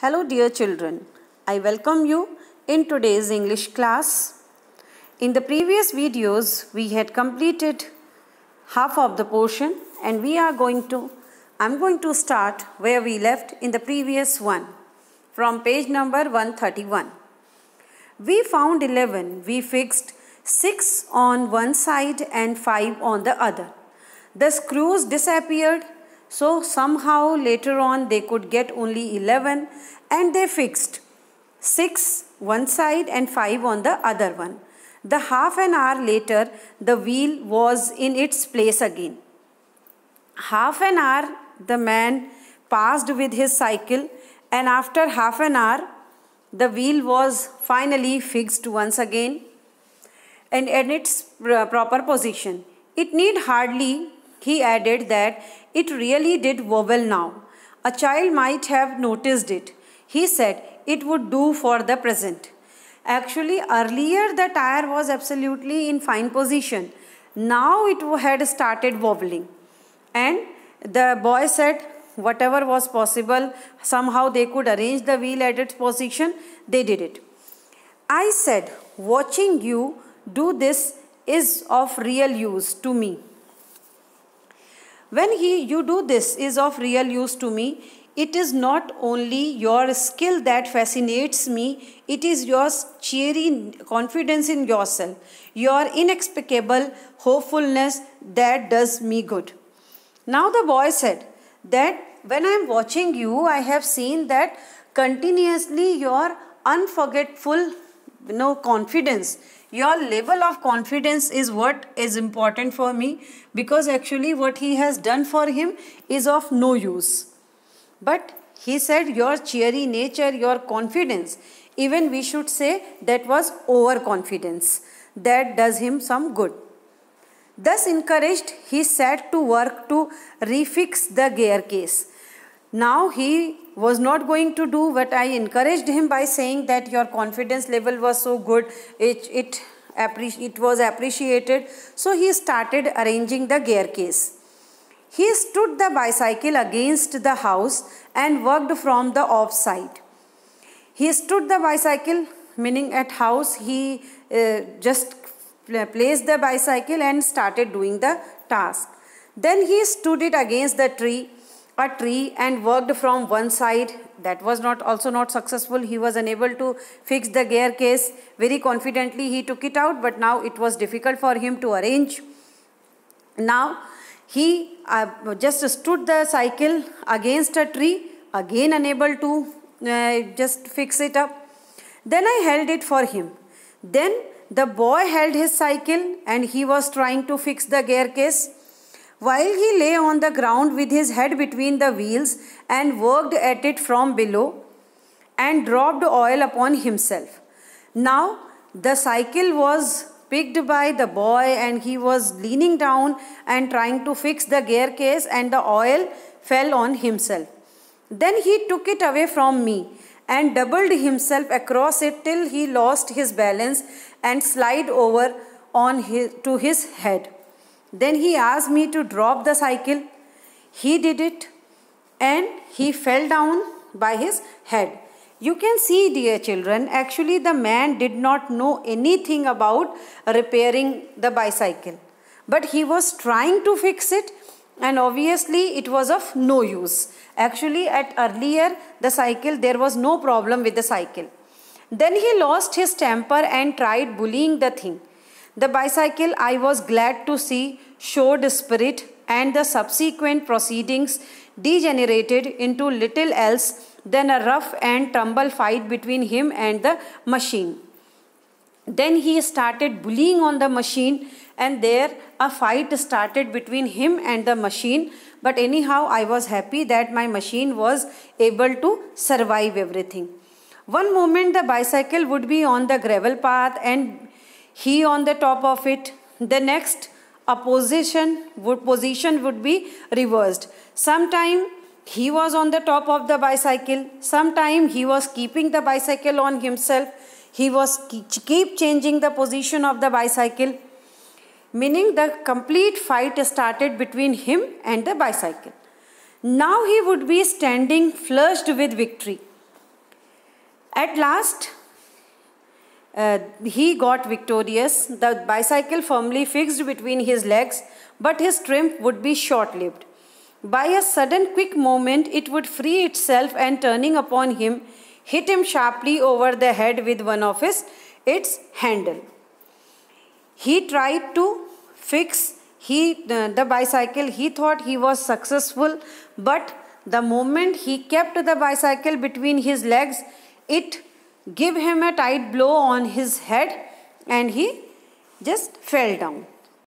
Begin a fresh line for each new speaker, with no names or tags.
Hello dear children, I welcome you in today's English class. In the previous videos we had completed half of the portion and I'm going to start where we left in the previous one from page number 131. We found 11, we fixed 6 on one side and 5 on the other. The screws disappeared. So somehow later on they could get only 11 and they fixed 6 one side and 5 on the other one. The half an hour later the wheel was in its place again. Half an hour the man passed with his cycle and after half an hour the wheel was finally fixed once again and in its proper position. It need hardly, he added, that it really did wobble now. A child might have noticed it. He said it would do for the present. Actually, earlier the tire was absolutely in fine position. Now it had started wobbling. And the boy said whatever was possible, somehow they could arrange the wheel at its position. They did it. I said, watching you do this is of real use to me. When you do this is of real use to me, it is not only your skill that fascinates me, it is your cheery confidence in yourself, your inexplicable hopefulness that does me good. Now the boy said that when I am watching you, I have seen that continuously your unforgetful confidence. Your level of confidence is what is important for me, because actually what he has done for him is of no use. But he said your cheery nature, your confidence, even we should say that was overconfidence, that does him some good. Thus encouraged, he set to work to refix the gear case. Now he was not going to do what I encouraged him by saying that your confidence level was so good, it was appreciated. So he started arranging the gear case. He stood the bicycle against the house and worked from the off side. He stood the bicycle, meaning at house, he just placed the bicycle and started doing the task. Then he stood it against a tree and worked from one side. That was also not successful. He was unable to fix the gear case. Very confidently he took it out, but now it was difficult for him to arrange. Now he just stood the cycle against a tree, again unable to just fix it up. Then I held it for him. Then the boy held his cycle and he was trying to fix the gear case, while he lay on the ground with his head between the wheels and worked at it from below and dropped oil upon himself. Now the cycle was picked by the boy and he was leaning down and trying to fix the gear case and the oil fell on himself. Then he took it away from me and doubled himself across it till he lost his balance and slid over to his head. Then he asked me to drop the cycle. He did it and he fell down by his head. You can see, dear children, actually the man did not know anything about repairing the bicycle. But he was trying to fix it and obviously it was of no use. Actually at earlier the cycle, there was no problem with the cycle. Then he lost his temper and tried bullying the thing. The bicycle, I was glad to see, showed spirit, and the subsequent proceedings degenerated into little else than a rough and tumble fight between him and the machine. Then he started bullying on the machine and there a fight started between him and the machine. But anyhow, I was happy that my machine was able to survive everything. One moment the bicycle would be on the gravel path and he on the top of it. The next position would be reversed. Sometime he was on the top of the bicycle. Sometime he was keeping the bicycle on himself. He was keep changing the position of the bicycle. Meaning the complete fight started between him and the bicycle. Now he would be standing flushed with victory. At last, he got victorious, the bicycle firmly fixed between his legs, but his triumph would be short-lived. By a sudden quick movement, it would free itself and turning upon him, hit him sharply over the head with one of its handle. He tried to fix the bicycle. He thought he was successful, but the moment he kept the bicycle between his legs, it gave him a tight blow on his head and he just fell down.